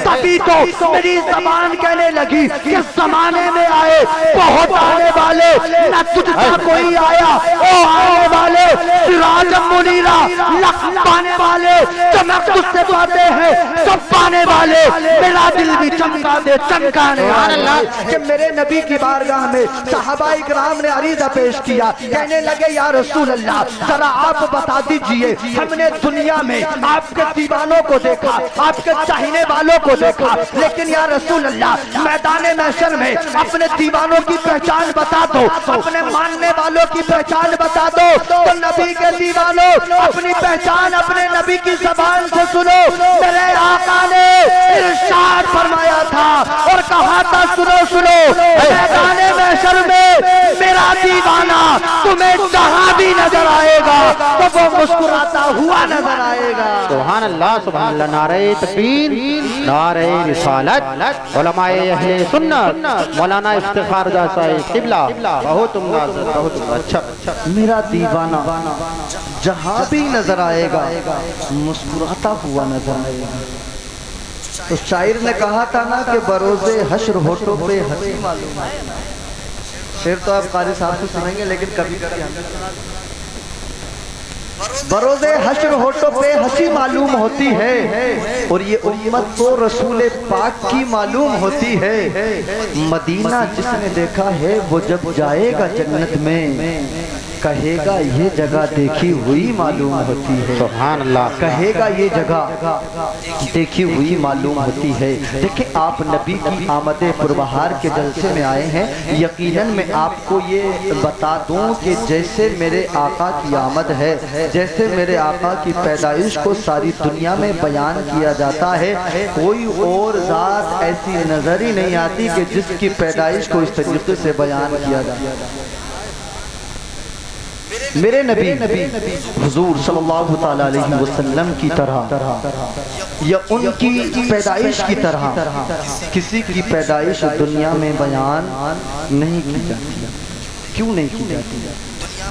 تبھی تو میری زبان کہنے لگی کہ زمانے میں آئے بہت آنے والے، نہ تجھ کا کوئی آیا، او آنے والے سراج منیرہ، لکھ پانے والے چمک تجھ سے پاتے ہیں سب پانے والے، میرا دل بھی چمکا دے چمکانے والے۔ کہ میرے نبی کی بارگاہ میں صحابہ اکرام نے عریضہ پیش کیا، کہنے لگے یا رسول اللہ ذرا آپ بتا دیجئے، ہم نے دنیا میں آپ کے دیوانوں کو دیکھا، آپ کے چاہنے والوں کو دیکھا، لیکن یا رسول اللہ میدان محشر میں اپنے دیوانوں کی پہچان بتا دو، اپنے ماننے والوں کی پہچان بتا دو۔ تو نبی کے دیوانوں اپنی پہچان اپنے نبی کی زبان سے سنو، میرے آقا نے ارشاد فرمایا تھا اور کہا تھا سنو سنو، میدان محشر میں میرا دیوانہ تمہیں جہاں بھی نظر آئے گا تو وہ مسکراتا ہوا نظر آئے گا۔ سبحان اللہ سبحان اللہ، نعرہ تکبیر، نعرہ رسالت، علماء اہل سنت، مولانا افتخار جیسا قبلہ، بہت عمدہ بہت اچھا۔ میرا دیوانہ جہاں بھی نظر آئے گا مسکراتا ہوا نظر آئے گا۔ تو شاعر نے کہا تھا نا کہ بروز حشر ہونٹوں پہ ہنسی معلوم ہے۔ شعر تو آپ قاری صاحب سے سنیں گے لیکن کبھی بروز حشر ہونٹوں پہ ہنسی معلوم ہوتی ہے، اور یہ امت تو رسول پاک کی معلوم ہوتی ہے۔ مدینہ جس نے دیکھا ہے وہ جب جائے گا جنت میں کہے گا یہ جگہ دیکھی ہوئی معلوم ہوتی ہے۔ سبحان اللہ، کہے گا یہ جگہ دیکھی ہوئی معلوم ہوتی ہے۔ دیکھیں آپ نبی کی آمد پربہار کے جلسے میں آئے ہیں، یقیناً میں آپ کو یہ بتا دوں کہ جیسے میرے آقا کی آمد ہے، جیسے میرے آقا کی پیدائش کو ساری دنیا میں بیان کیا جاتا ہے، کوئی اور ذات ایسی نظر ہی نہیں آتی کہ جس کی پیدائش کو اس طریقے سے بیان کیا جاتا ہے۔ میرے نبی حضور صلی اللہ علیہ وسلم کی طرح یا ان کی پیدائش کی طرح کسی کی پیدائش دنیا میں بیان نہیں کی جاتی۔ کیوں نہیں کی جاتی؟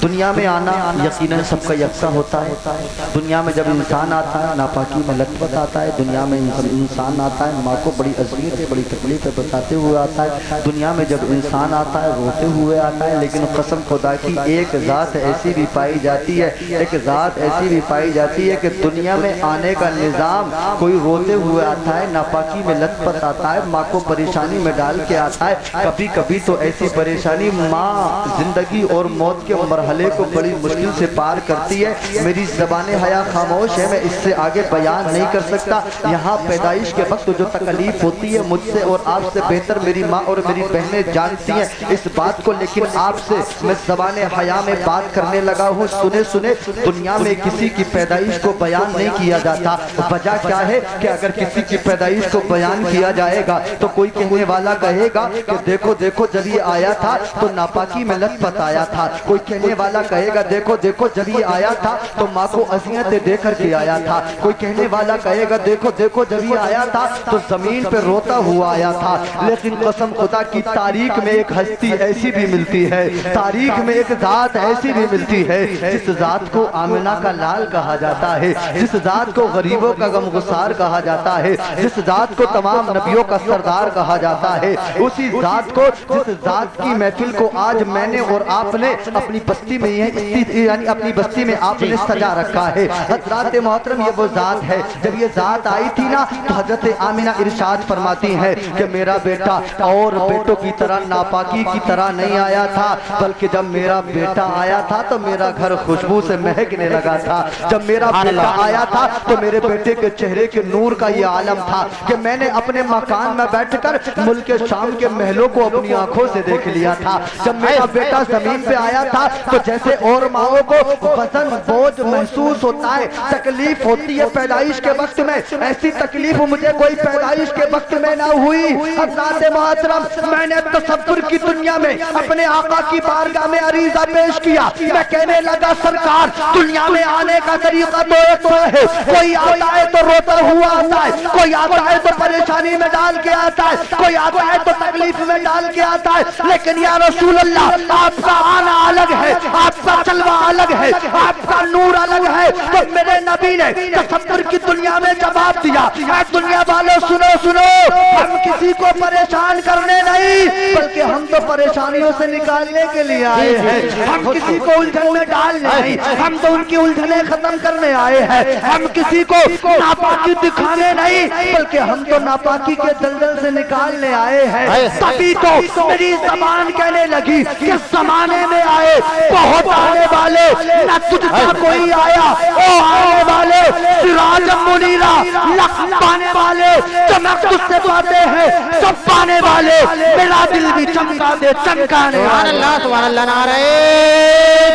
دنیا میں آنا یقیناً سب کا یکساں ہوتا ہے۔ دنیا میں جب انسان آتا ہے ناپاکی میں لطفت آتا ہے، دنیا میں انسان آتا ہے ماں کو بڑی اذیت بڑی تکلیف بتاتے ہوئے آتا ہے، دنیا میں جب انسان آتا ہے روتے ہوئے آتا ہے، لیکن قسم خدا کی ایک ذات ایسی بھی پائی جاتی ہے، ایک ذات ایسی بھی پائی جاتی ہے کہ دنیا میں آنے کا نظام کوئی روتے ہوئے آتا ہے، ناپاکی میں لطفت آتا ہے، ماں کو پریشانی میں ڈال کے آتا ہے۔ کبھی کبھی تو ایسی پریشانی ماں زندگی اور موت کے مرحلے کو بڑی مشکل سے پار کرتی ہے۔ میری زبان حیا خاموش ہے، میں اس سے آگے بیان نہیں کر سکتا۔ یہاں پیدائش کے وقت جو تکلیف ہوتی ہے مجھ سے اور آپ سے بہتر میری ماں اور میری بہنیں جانتی ہیں اس بات کو، لیکن آپ سے میں زبان حیا میں بات کرنے لگا ہوں۔ سنے دنیا میں کسی کی پیدائش کو بیان نہیں کیا جاتا، وجہ کیا ہے کہ اگر کسی کی پیدائش کو بیان کیا جائے گا تو کوئی کہنے والا کہے گا کہ دیکھو دیکھو جب یہ آیا تھا تو ناپاکی میں لطفت آیا تھا، کوئی کہنے والا کہے گا دیکھو دیکھو جب یہ آیا تھا تو ماں کو اذیتیں دے کر کے آیا تھا، کوئی کہنے والا کہے گا دیکھو دیکھو جب یہ آیا تھا تو زمین پہ روتا ہوا آیا تھا۔ لیکن قسم خدا کی تاریخ میں ایک ہستی ایسی بھی ملتی ہے، تاریخ میں ایک ذات ایسی بھی ملتی ہے جس ذات کو آمنہ کا لال کہا جاتا ہے، جس ذات کو غریبوں کا غمگسار کہا جاتا ہے، جس ذات کو تمام نبیوں کا سردار کہا جاتا ہے، اسی ذات کو جس ذات کی محفل کو آج میں نے اور آپ نے اپنی بستی میں یعنی اپنی بستی میں آپ نے سجا رکھا ہے۔ حضرات محترم یہ وہ ذات ہے، جب یہ ذات آئی تھی نا تو حضرت آمنہ ارشاد فرماتی ہیں کہ میرا بیٹا اور بیٹوں کی طرح ناپاکی کی طرح نہیں آیا تھا، بلکہ جب میرا بیٹا آیا تھا تو میرا گھر خوشبو سے مہکنے لگا تھا، جب میرا بیٹا آیا تھا تو میرے بیٹے کے چہرے کے نور کا یہ عالم تھا کہ میں نے اپنے مکان میں بیٹھ کر ملک شام کے محلوں کو اپنی آنکھوں سے دیکھ لیا تھا۔ جب میرا بیٹا زمین پہ آیا تھا تو جیسے اور ماؤں کو وزن بوجھ محسوس ہوتا ہے، تکلیف ہوتی ہے پیدائش کے وقت میں، ایسی تکلیف مجھے کوئی پیدائش کے وقت میں نہ ہوئی۔ حضرات محترم میں نے تصور کی دنیا میں اپنے آقا کی بارگاہ میں عریضہ پیش کیا، میں کہنے لگا سرکار دنیا میں آنے کا طریقہ تو ایک ہے، کوئی آتا ہے تو روتا ہوا آتا ہے، کوئی آتا ہے تو پریشانی میں ڈال کے آتا ہے، کوئی آتا ہے تو تکلیف میں ڈال کے آتا ہے، لیکن یا رسول اللہ آپ کا آنا الگ ہے، آپ کا جلوہ الگ ہے، آپ کا نور الگ ہے۔ تو میرے نبی نے تصور کی دنیا میں جواب دیا، اے دنیا والوں سنو سنو، ہم کسی کو پریشان کرنے نہیں بلکہ ہم تو پریشانیوں سے نکالنے کے لیے آئے ہیں، ہم کسی کو الجھن میں ڈالنے نہیں، ہم تو ان کی الجھنیں ختم کرنے آئے ہیں، ہم کسی کو ناپاکی دکھانے نہیں بلکہ ہم تو ناپاکی کے دلدل سے نکالنے آئے ہیں۔ تبھی تو میری زبان کہنے لگی کہ زمانے میں آئے بہت آنے والے، نہ تجھ سا کوئی آیا، او آنے والے سراج منیرہ، لکھ پانے والے چمک تجھ سے پاتے ہیں، سب پانے والے میرا دل بھی چمکا دے چمکانے سبحان والے۔ اللہ سبحان اللہ، نعرہ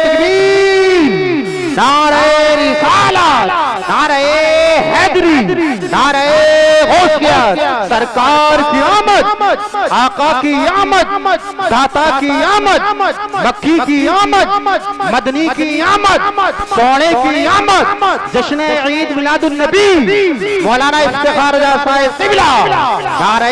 تکبیر، نعرہ رسالت، نعرہ حیدری، نعرہ غوثیت، سرکار کی آمد، آقا کی آمد، داتا کی آمد، مکی کی آمد، مدنی کی آمد، سونے کی آمد، جشن عید میلاد النبی مولانا افتخار رضا صاحب قبلہ، نعرہ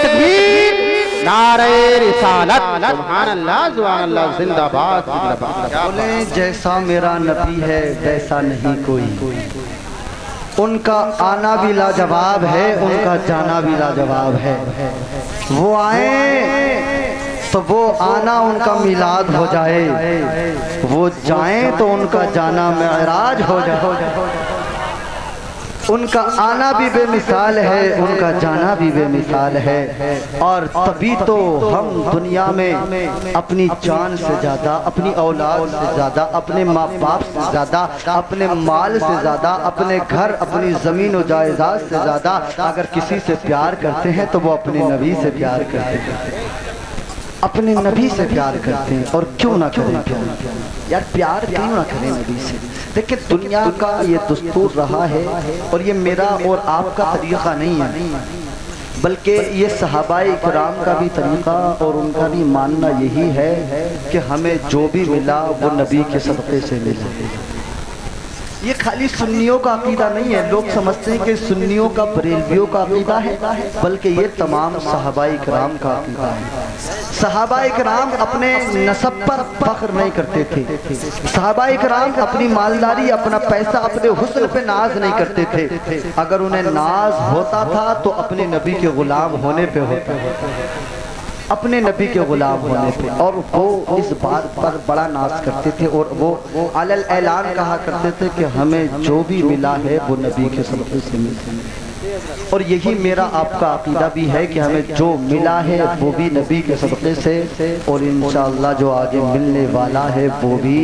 تکبیر، نعرہ رسالت، سبحان اللہ سبحان اللہ، زندہ باد زندہ باد۔ بولیں جیسا میرا نبی ہے ویسا نہیں کوئی، ان کا آنا بھی لاجواب ہے، ان کا جانا بھی لاجواب ہے۔ وہ آئیں تو وہ آنا ان کا میلاد ہو جائے، وہ جائیں تو ان کا جانا معراج ہو جائے۔ ان کا آنا بھی بے مثال ہے، ان کا جانا بھی بے مثال ہے، اور تبھی تو ہم دنیا میں اپنی جان سے زیادہ، اپنی اولاد سے زیادہ، اپنے ماں باپ سے زیادہ، اپنے مال سے زیادہ، اپنے گھر، اپنی زمین و جائیداد سے زیادہ اگر کسی سے پیار کرتے ہیں تو وہ اپنے نبی سے پیار کرتے ہیں، اپنے نبی سے پیار کرتے ہیں۔ اور کیوں نہ کریں پیار، یار پیار کیوں نہ کریں نبی سے؟ دیکھیں دنیا کا یہ دستور رہا ہے، اور یہ میرا اور آپ کا طریقہ نہیں ہے بلکہ یہ صحابہ کرام کا بھی طریقہ اور ان کا بھی ماننا یہی ہے کہ ہمیں جو بھی ملا وہ نبی کے صدقے سے ملا۔ یہ خالی سنیوں کا عقیدہ نہیں ہے، لوگ سمجھتے ہیں کہ سنیوں کا بریلویوں کا عقیدہ ہے، بلکہ یہ تمام صحابہ کرام کا عقیدہ ہے۔ صحابہ کرام اپنے نسب پر فخر نہیں کرتے تھے، صحابہ کرام اپنی مالداری، اپنا پیسہ، اپنے حسن پہ ناز نہیں کرتے تھے، اگر انہیں ناز ہوتا تھا تو اپنے نبی کے غلام ہونے پہ ہوتا ہے، اپنے نبی کے غلام ہونے پہ، اور وہ اس بات پر بڑا ناز کرتے تھے، اور وہ علی الاعلان کہا کرتے تھے کہ ہمیں جو بھی ملا ہے وہ نبی کے صدقے سے ملا۔ اور یہی میرا آپ کا عقیدہ بھی ہے کہ ہمیں جو ملا ہے وہ بھی نبی کے صدقے سے، اور انشاءاللہ جو آگے ملنے والا ہے وہ بھی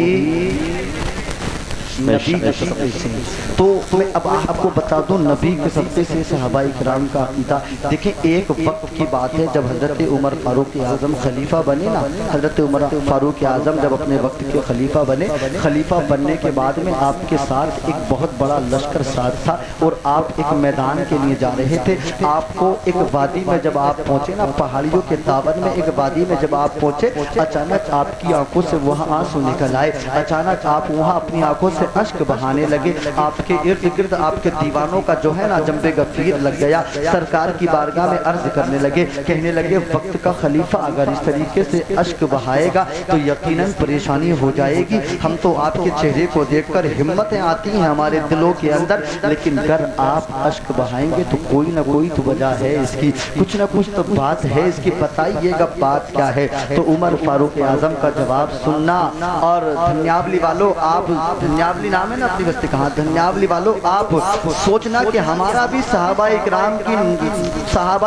نبی کے صدقے سے۔ تو میں اب آپ کو بتا دوں نبی کے صدقے سے صحابہ کرام کا عقیدہ۔ دیکھیں ایک وقت کی بات ہے جب حضرت عمر فاروق اعظم خلیفہ بنے نا، حضرت عمر فاروق اعظم جب اپنے وقت کے خلیفہ بنے، خلیفہ بننے کے بعد میں آپ کے ساتھ ایک بہت بڑا لشکر ساتھ تھا، اور آپ ایک میدان کے لیے جا رہے تھے۔ آپ کو ایک وادی میں جب آپ پہنچے نا، پہاڑیوں کے تاون میں ایک وادی میں جب آپ پہنچے، اچانک آپ کی آنکھوں سے وہاں آنسو نکل آئے، اچانک آپ وہاں اپنی آنکھوں سے اشک بہانے لگے، آپ کے ارد گرد آپ کے دیوانوں کا جو ہے نا جنب غفیر لگ گیا، سرکار کی بارگاہ میں عرض کرنے لگے، کہنے لگے وقت کا خلیفہ اگر اس طریقے سے اشک بہائے گا تو یقیناً پریشانی ہو جائے گی، ہم تو آپ کے چہرے کو دیکھ کر ہمتیں آتی ہیں ہمارے دلوں کے اندر، لیکن اگر آپ اشک بہائیں گے تو کوئی نہ کوئی تو وجہ ہے اس کی، کچھ نہ کچھ تو بات ہے اس کی، بتائیے گا بات کیا ہے؟ تو عمر فاروق اعظم کا جواب سننا، اور دھنیاولی والوں، آپ دھنیاولی نام ہے نا اپنی بستی کہاں، دھنیاولی والوں آپ سوچنا کہ ہمارا بھی صحابہ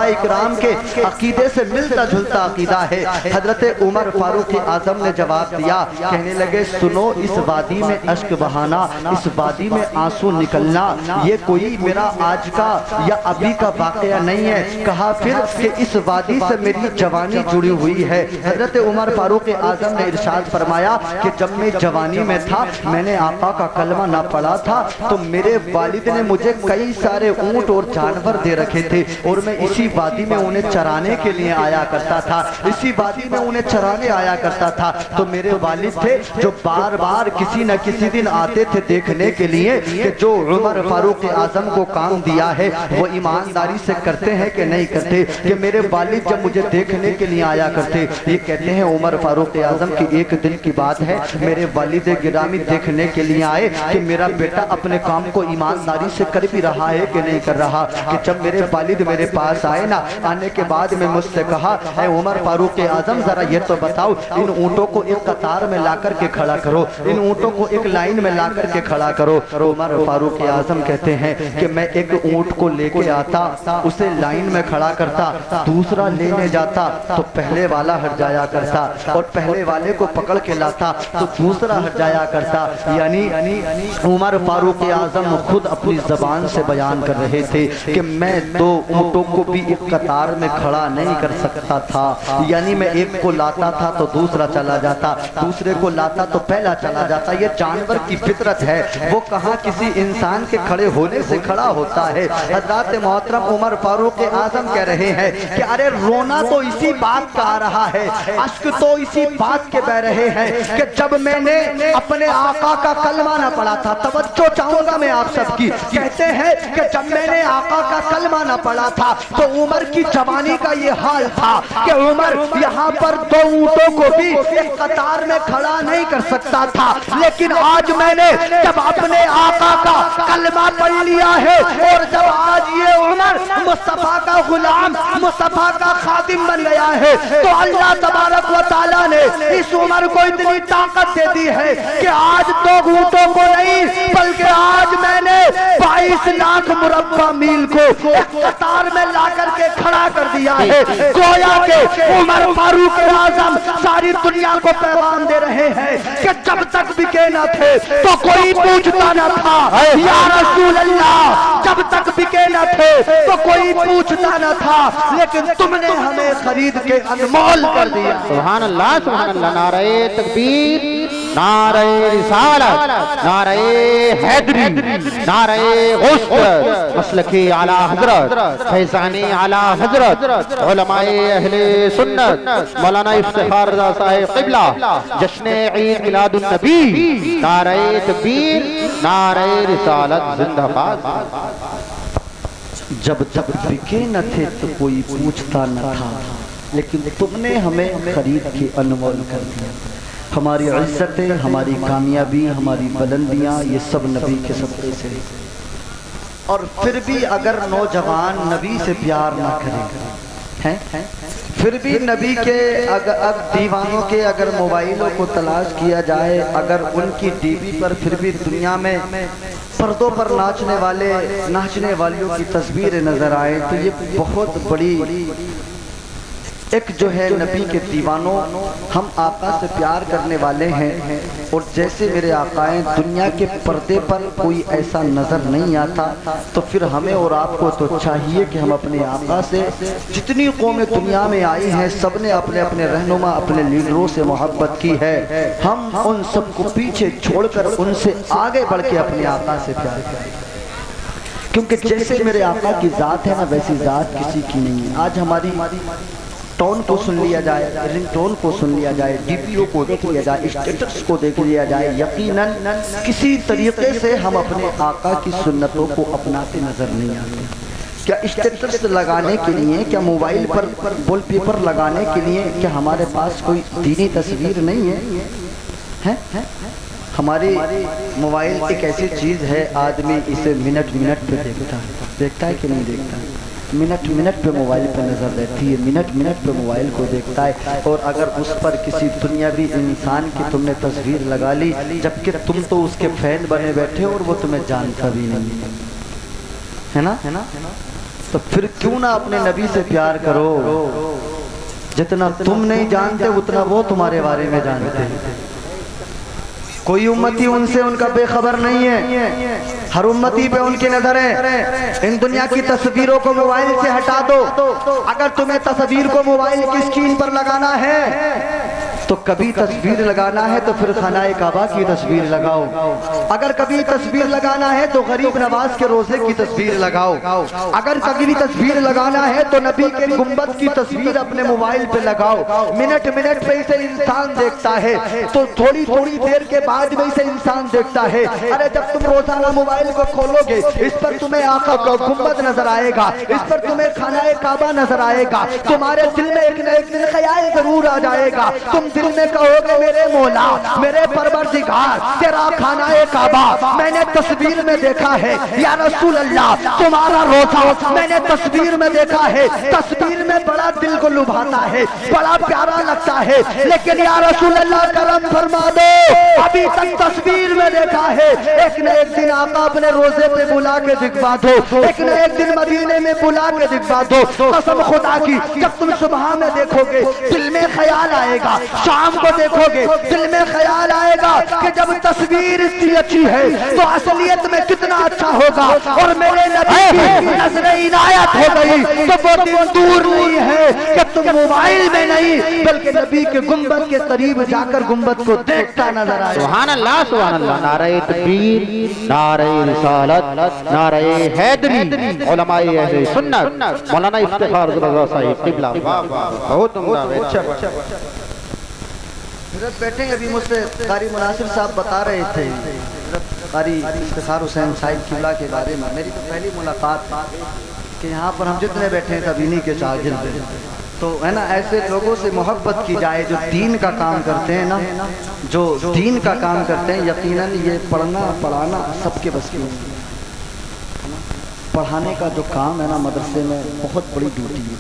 اکرام کے عقیدے سے ملتا جھلتا عقیدہ ہے۔ حضرت عمر فاروق اعظم نے جواب دیا، کہنے لگے سنو، اس وادی میں اشک بہانا، اس وادی میں آنسو نکلنا، یہ کوئی میرا آج کا یا ابھی کا واقعہ نہیں ہے، کہا پھر کہ اس وادی سے میری جوانی جڑی ہوئی ہے۔ حضرت عمر فاروق اعظم نے ارشاد فرمایا کہ جب میں جوانی میں تھا میں نے آقا کا کلمہ نہ پڑھا تھا تو میرے والد نے مجھے کئی سارے اونٹ اور جانور دے رکھے تھے اور میں اسی وادی میں انہیں چرانے کے لیے آیا کرتا تھا، اسی وادی میں انہیں چرانے آیا کرتا تھا۔ تو میرے والد تھے جو بار بار کسی نہ کسی دن آتے تھے دیکھنے کے لیے کہ جو عمر فاروق اعظم کو کام دیا ہے وہ ایمانداری سے کرتے ہیں کہ نہیں کرتے۔ کہ میرے والد جب مجھے دیکھنے کے لیے آیا کرتے، یہ کہتے ہیں عمر فاروق اعظم کی ایک دن کی بات ہے، میرے والد گرامی دیکھنے کے لیے آئے کہ میرا بیٹا اپنے کام کو ایمانداری سے کر بھی رہا ہے کہ نہیں کر رہا۔ کہ جب میرے والد میرے پاس آئے نا، آنے کے بعد میں مجھ سے کہا اے عمر فاروق اعظم ذرا یہ تو بتاؤ ان اونٹوں کو ایک قطار میں لا کر کے کھڑا کرو، ان اونٹوں کو ایک لائن میں لا کر کے کھڑا کرو۔ عمر فاروق اعظم کہتے ہیں کہ میں ایک اونٹ کو لے کے آتا، اسے لائن میں کھڑا کرتا، دوسرا لینے جاتا تو پہلے والا ہٹ جایا کرتا اور پہلے والے کو پکڑ کے لاتا تو دوسرا ہٹ جایا کرتا۔ یعنی عمر فاروق اعظم خود اپنی زبان سے بیان کر رہے تھے کہ میں دو اونٹوں کو بھی ایک قطار میں کھڑا نہیں کر سکتا تھا، یعنی میں ایک کو لاتا تھا تو دوسرا چلا جاتا، دوسرے کو لاتا تو پہلا چلا جاتا۔ یہ جانور کی فطرت ہے، وہ کہاں کسی انسان کے کھڑے ہونے سے کھڑا ہوتا ہے۔ حضرات محترم عمر فاروق اعظم کہہ رہے ہیں کہ ارے رونا تو اسی بات کا آ رہا ہے، اشک تو اسی بات کے بہ رہے ہیں کہ جب میں نے اپنے آقا کا کلمہ نہ پڑھا تھا، توجہ چاہوں گا میں آپ سب کی، کہتے ہیں کہ جب میں نے آقا کا کلمہ نہ پڑھا تھا تو عمر کی جوانی کا یہ حال تھا کہ عمر یہاں پر دو اونٹوں کو بھی ایک قطار میں کھڑا نہیں کر سکتا تھا، لیکن آج میں نے جب اپنے آقا کا کلمہ پڑھ لیا ہے اور جب آج یہ عمر مصطفیٰ کا غلام، مصطفیٰ کا خادم بن گیا ہے تو اللہ تبارک و تعالیٰ نے اس عمر کو اتنی طاقت دے دی ہے کہ آج دو اونٹوں کو نہیں بلکہ آج میں نے 22 لاکھ مربع میل کو ایک قطار میں لا کر کے کھڑا کر دیا ہے۔ گویا کہ عمر فاروق اعظم ساری دنیا کو پیغام دے رہے ہیں کہ جب تک بکے نہ تھے تو کوئی پوچھتا نہ تھا یا رسول اللہ، جب تک بکے نہ تھے تو کوئی پوچھتا نہ تھا، لیکن تم نے ہمیں خرید کے انمول کر دیا۔ سبحان اللہ سبحان اللہ، نعرہ تکبیر، نعرہ رسالت، نعرہ حیدری، نعرہ غوثیت، مسلک اعلی حضرت، فیضان اعلی حضرت، علماء اہل سنت، مولانا افتخار رضا صاحب قبلہ، جشن عید میلاد النبی، نعرہ تکبیر، نعرہ رسالت، زندہ باد۔ جب تک بکے نہ تھے تو کوئی پوچھتا نہ تھا، لیکن تم نے ہمیں خرید کے انمول کر دیا۔ ہماری عزتیں، ہماری کامیابی، ہماری بلندیاں یہ سب نبی کے صدقے سے۔ اور پھر بھی اگر نوجوان نبی سے پیار نہ کریں، پھر بھی نبی کے دیوانوں کے اگر موبائلوں کو تلاش کیا جائے، اگر ان کی ٹی وی پر پھر بھی دنیا میں پردوں پر ناچنے والیوں کی تصویریں نظر آئے تو یہ بہت بڑی ایک جو ہے نبی کے دیوانوں، ہم آقا سے پیار کرنے والے ہیں اور جیسے میرے آقا ہیں دنیا کے پردے پر کوئی ایسا نظر نہیں آتا، تو پھر ہمیں اور آپ کو تو چاہیے کہ ہم اپنے آقا سے، جتنی قومیں دنیا میں آئی ہیں سب نے اپنے اپنے رہنما، اپنے لیڈروں سے محبت کی ہے، ہم ان سب کو پیچھے چھوڑ کر ان سے آگے بڑھ کے اپنے آقا سے پیار کریں، کیونکہ جیسے میرے آقا کی ذات ہے نا ویسی ذات کسی کی نہیں ہے۔ آج ہماری ٹون کو سن لیا جائے، رنگ ٹون کو سن لیا جائے، ڈی پی او کو دیکھ لیا جائے، اسٹیٹس کو دیکھ لیا جائے، یقیناً کسی طریقے سے ہم اپنے آقا کی سنتوں کو اپناتے نظر نہیں آتے۔ کیا اسٹیٹس لگانے کے لیے، کیا موبائل پر وال پیپر لگانے کے لیے کیا ہمارے پاس کوئی دینی تصویر نہیں ہے؟ ہماری موبائل ایک ایسی چیز ہے، آدمی اسے منٹ منٹ پہ دیکھتا ہے کہ نہیں دیکھتا ہے؟ منٹ پہ موبائل پہ نظر رہتی ہے، منٹ پہ موبائل کو دیکھتا ہے، اور اگر اس پر کسی دنیاوی انسان کی تم نے تصویر لگا لی جبکہ تم تو اس کے فین بنے بیٹھے اور وہ تمہیں جانتا بھی نہیں ہے نا، تو پھر کیوں نہ اپنے نبی سے پیار کرو، جتنا تم نہیں جانتے اتنا وہ تمہارے بارے میں جانتے ہیں۔ کوئی امتی ان سے ان کا بے خبر نہیں ہے، ہر امتی پہ ان کی نظر ہے. ان دنیا کی تصویروں کو موبائل سے ہٹا دو. اگر تمہیں تصویر کو موبائل کی اسکرین پر لگانا ہے تو کبھی تصویر لگانا ہے تو پھر خانہ کعبہ کی تصویر لگاؤ. اگر کبھی تصویر لگانا ہے تو غریب نواز کے روزے کی تصویر لگاؤ. اگر کبھی تصویر لگانا ہے تو نبی کے گنبد کی تصویر اپنے موبائل پہ لگاؤ. منٹ منٹ پہ اسے انسان دیکھتا ہے تو تھوڑی تھوڑی دیر کے بعد میں اسے انسان دیکھتا ہے. ارے جب تم روزانہ موبائل کو کھولو گے اس پر تمہیں آقا کا گنبد نظر آئے گا, اس پر تمہیں خانہ کعبہ نظر آئے گا. تمہارے دل میں ایک نہ ایک دن خیال ضرور آ جائے گا. تم دل میں کہو گے میرے مولا, میرے پروردگار, تیرا خانہ کعبہ میں نے تصویر میں دیکھا ہے. یا رسول اللہ تمہارا روزہ میں نے تصویر میں دیکھا ہے. تصویر میں بڑا دل کو لبھاتا ہے, بڑا پیارا لگتا ہے, لیکن یا رسول اللہ کرم فرما دو ابھی تک تصویر میں دیکھا ہے. ایک نہ ایک دن آقا اپنے روزے پہ بلا کے دکھوا دو, ایک نہ ایک دن مدینے میں بلا کے دکھوا دو. قسم خدا کی جب تم صبح میں دیکھو گے دل میں خیال آئے گا, شام کو دیکھو گے دل میں خیال آئے گا کہ جب تصویر اتنی اچھی ہے تو اصلیت میں کتنا اچھا ہوگا. اور میرے نبی کی نظر عنایت ہو گئی تو وہ دن دور نہیں ہے کہ تم موبائل میں نہیں بلکہ نبی کے گنبد کے قریب جا کر گنبد کو دیکھتا نظر آئے. سبحان اللہ سبحان اللہ. نعرہ تکبیر, نعرہ رسالت, نعرہ حیدری. علماء اہل سنت مولانا افتخار رضا صاحب قبلہ. بہت عمدہ. حضرت بیٹھیں ابھی مجھ سے قاری مناصر صاحب بتا رہے تھے قاری افتخار حسین صاحب قبلہ کے بارے میں. میری تو پہلی ملاقات کہ یہاں پر ہم جتنے بیٹھے ہیں تب انہی کے شاگرد ہیں. تو ہے نا ایسے لوگوں سے محبت کی جائے جو دین کا کام کرتے ہیں نا, جو دین کا کام کرتے ہیں. یقیناً یہ پڑھنا پڑھانا سب کے بس کی نہیں ہے. پڑھانے کا جو کام ہے نا مدرسے میں بہت بڑی ڈیوٹی ہے.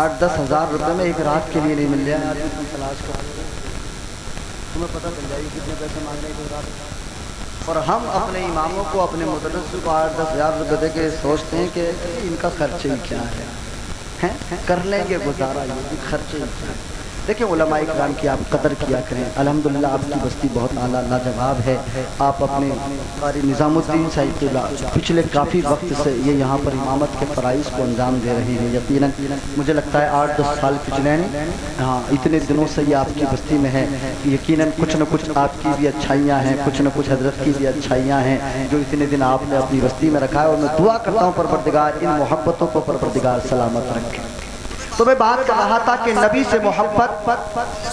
8-10 ہزار روپے میں ایک رات کے لیے نہیں مل جائے. آدمی تم تلاش کر تمہیں پتہ چل جائے گی کتنے پیسے مانگ رہے ہیں رات. اور ہم اپنے اماموں کو اپنے مدرس کو 8-10 ہزار روپے دے کے سوچتے ہیں کہ ان کا خرچ ہی کیا ہے, کر لیں گے گزارا, یہ بھی خرچ ہی کیا ہے. دیکھیں علماء اکرام کی آپ قدر کیا کریں. الحمدللہ آپ کی بستی بہت اعلیٰ لاجواب ہے. آپ اپنے قاری نظام الدین صاحب قبلہ پچھلے کافی وقت سے یہ یہاں پر امامت کے فرائض کو انجام دے رہے ہیں. یقیناً مجھے لگتا ہے 8-10 سال پچھلے ہیں, ہاں اتنے دنوں سے یہ آپ کی بستی میں ہے. یقیناً کچھ نہ کچھ آپ کی بھی اچھائیاں ہیں, کچھ نہ کچھ حضرت کی بھی اچھائیاں ہیں جو اتنے دن آپ نے اپنی بستی میں رکھا ہے. اور میں دعا کرتا ہوں پروردگار ان محبتوں کو پروردگار سلامت رکھے. تو میں بات کر رہا تھا کہ نبی سے محبت,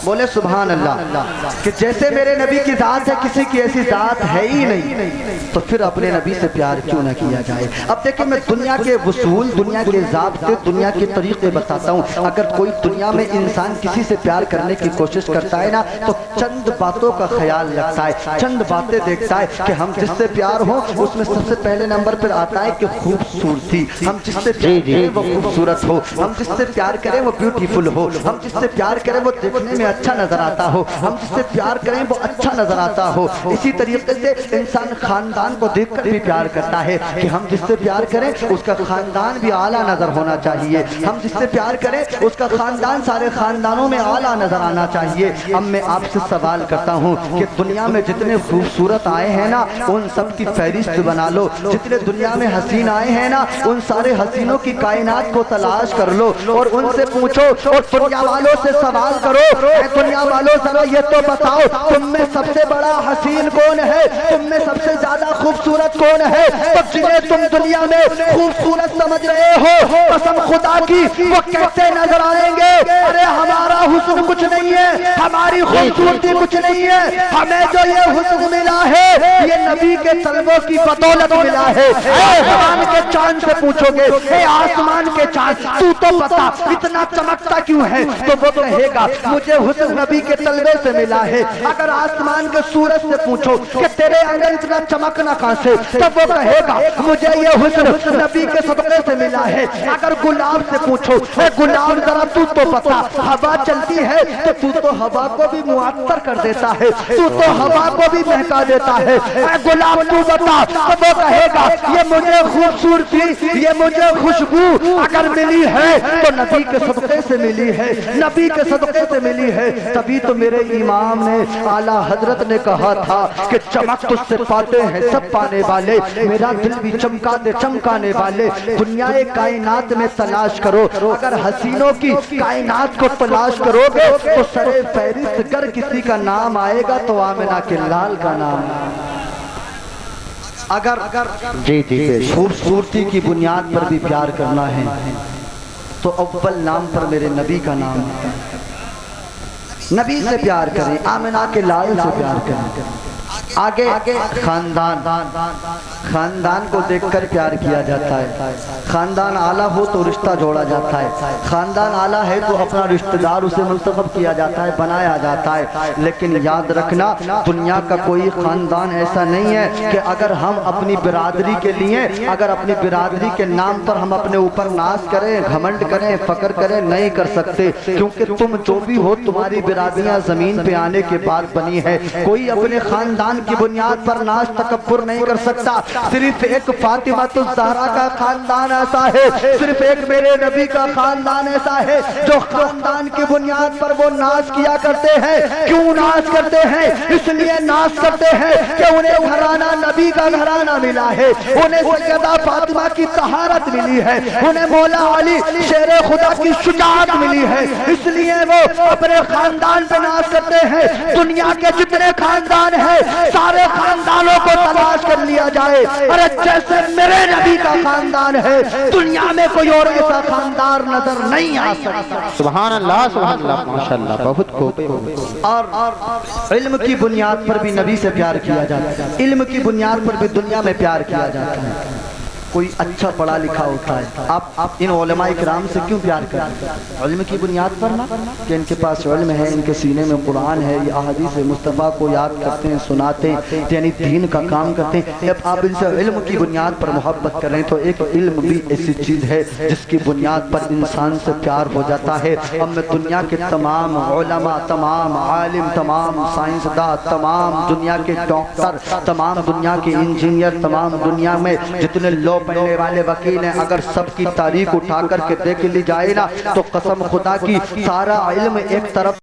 بولے سبحان اللہ, کہ جیسے میرے نبی کی ذات ہے کسی کی ایسی ذات ہے ہی نہیں, تو پھر اپنے نبی سے پیار کیوں نہ کیا جائے. اب دیکھیں میں دنیا کے وصول, دنیا کے ضابطے, دنیا کے طریقے بتاتا ہوں. اگر کوئی دنیا میں انسان کسی سے پیار کرنے کی کوشش کرتا ہے نا تو چند باتوں کا خیال رکھتا ہے, چند باتیں دیکھتا ہے کہ ہم جس سے پیار ہو اس میں سب سے پہلے نمبر پر آتا ہے کہ خوبصورتی. ہم جس سے پیار کریں وہ خوبصورت ہو, ہم جس سے پیار کریں وہ بیوٹیفل ہو, ہم جس سے پیار کریں وہ دیکھنے میں اچھا نظر آتا ہو, ہم جس سے پیار کریں وہ اچھا نظر آتا ہو. اسی طریقے سے انسان خاندان کو دیکھ کر بھی پیار کرتا ہے کہ ہم جس سے پیار کریں اس کا خاندان بھی اعلیٰ نظر ہونا چاہیے, ہم جس سے پیار کریں اس کا خاندان سارے خاندانوں میں اعلیٰ نظر آنا چاہیے. اب میں آپ سے سوال کرتا ہوں کہ دنیا میں جتنے خوبصورت آئے ہیں نا ان سب کی فہرست بنا لو. جتنے دنیا میں حسین آئے ہیں نا ان سارے حسینوں کی کائنات کو تلاش کر لو اور ان سے پوچھو اور دنیا والوں سے سوال کرو, اے دنیا والوں ذرا یہ تو بتاؤ تم میں سب سے بڑا حسین کون ہے, تم میں سب سے زیادہ خوبصورت کون ہے. تو جنہیں تم دنیا میں خوبصورت سمجھ رہے ہو قسم خدا کی وہ کیسے نظر آئیں گے. ارے ہمارا حسن کچھ نہیں ہے, ہماری خوبصورتی کچھ نہیں ہے, ہمیں جو یہ حسن ملا ہے یہ نبی کے طلبوں کی بدولت ملا ہے. آسمان کے چاند سے پوچھو گے اے آسمان کے چاند تو بتا اتنا چمکتا کیوں ہے, تو وہ کہے گا مجھے حسن نبی کے طلبے سے ملا ہے. اگر آسمان کے سورج سے پوچھو کہ تیرے اندر اتنا چمکنا کہاں سے, تب وہ کہے گا مجھے یہ حسن نبی کے صدقے سے ملا ہے. اگر گلاب سے پوچھو اے گلاب ذرا تو بتا ہوا چلتی ہے تو ہوا کو بھی معطر کر دیتا ہے، تو ہوا کو بھی مہکا دیتا ہے۔ اے گلاب تو بتا، تو وہ کہے گا یہ مجھے خوبصورتی، یہ مجھے خوشبو اگر ملی ہے تو نبی کے صدقے سے ملی ہے، نبی کے صدقے سے ملی ہے۔ تبھی تو میرے امام نے اعلیٰ حضرت نے کہا تھا کہ چمک تجھ سے پاتے ہیں سب پانے والے، میرا دل بھی چمکانے والے۔ دنیا کائنات میں تلاش کرو، اگر حسینوں کی کائنات کو تلاش کرو گے تو سر فہرست گر کسی کا نام آئے گا تو آمنہ کے لال کا نام۔ اگر خوبصورتی کی بنیاد پر بھی پیار کرنا ہے تو اول نام پر میرے نبی کا نام ہے۔ نبی سے پیار کریں، آمنہ کے لال سے پیار کریں۔ آگے خاندان کو دیکھ کر پیار کیا جاتا ہے۔ خاندان اعلیٰ ہو تو رشتہ جوڑا جاتا ہے، خاندان اعلیٰ ہے تو اپنا رشتہ دار اسے منتخب کیا جاتا ہے، بنایا جاتا ہے۔ لیکن یاد رکھنا دنیا کا کوئی خاندان ایسا نہیں ہے کہ اگر ہم اپنی برادری کے لیے، اگر اپنی برادری کے نام پر ہم اپنے اوپر ناز کریں، گھمنڈ کریں، فخر کریں، نہیں کر سکتے، کیونکہ تم جو بھی ہو تمہاری برادریاں زمین پہ آنے کے بعد بنی ہے۔ کوئی اپنے خاندان کی بنیاد پر ناز تکبر نہیں کر سکتا۔ صرف ایک فاطمہ الزہرا کا خاندان ایسا ہے، صرف ایک میرے نبی کا خاندان ایسا ہے جو خاندان کی بنیاد پر وہ ناز کیا کرتے ہیں۔ کیوں ناز کرتے ہیں؟ اس لیے ناز کرتے ہیں کہ انہیں گھرانہ نبی کا گھرانہ ملا ہے، انہیں سیدہ فاطمہ کی طہارت ملی ہے، انہیں مولا علی شیر خدا کی شجاعت ملی ہے، اس لیے وہ اپنے خاندان پہ ناز کرتے ہیں۔ دنیا کے جتنے خاندان ہیں سارے خاندانوں کو تلاش کر لیا جائے، اور جیسے میرے نبی کا خاندان ہے دنیا میں کوئی اور ایسا خاندان نظر نہیں آ سکتا۔ سبحان اللہ، سبحان اللہ، ماشاءاللہ، بہت خوب۔ اور علم کی بنیاد پر بھی نبی سے پیار کیا جاتا ہے، علم کی بنیاد پر بھی دنیا میں پیار کیا جاتا ہے۔ کوئی اچھا پڑھا لکھا ہوتا ہے، آپ ان علماء کرام سے کیوں پیار کرتے ہیں؟ علم کی بنیاد پر نہ کہ ان کے پاس علم ہے، ان کے سینے میں قرآن ہے، یہ احادیث مصطفیٰ کو یاد کرتے ہیں، سناتے ہیں، یعنی دین کا کام کرتے ہیں۔ جب آپ ان سے علم کی بنیاد پر محبت کریں تو ایک علم بھی ایسی چیز ہے جس کی بنیاد پر انسان سے پیار ہو جاتا ہے۔ اب میں دنیا کے تمام علماء، تمام عالم، تمام سائنسداں، تمام دنیا کے ڈاکٹر، تمام دنیا کے انجینئر، تمام دنیا میں جتنے لو پڑھنے والے وکیل ہیں، اگر سب کی تاریخ اٹھا کر کے دیکھ لی جائے نا تو قسم خدا کی سارا علم ایک طرف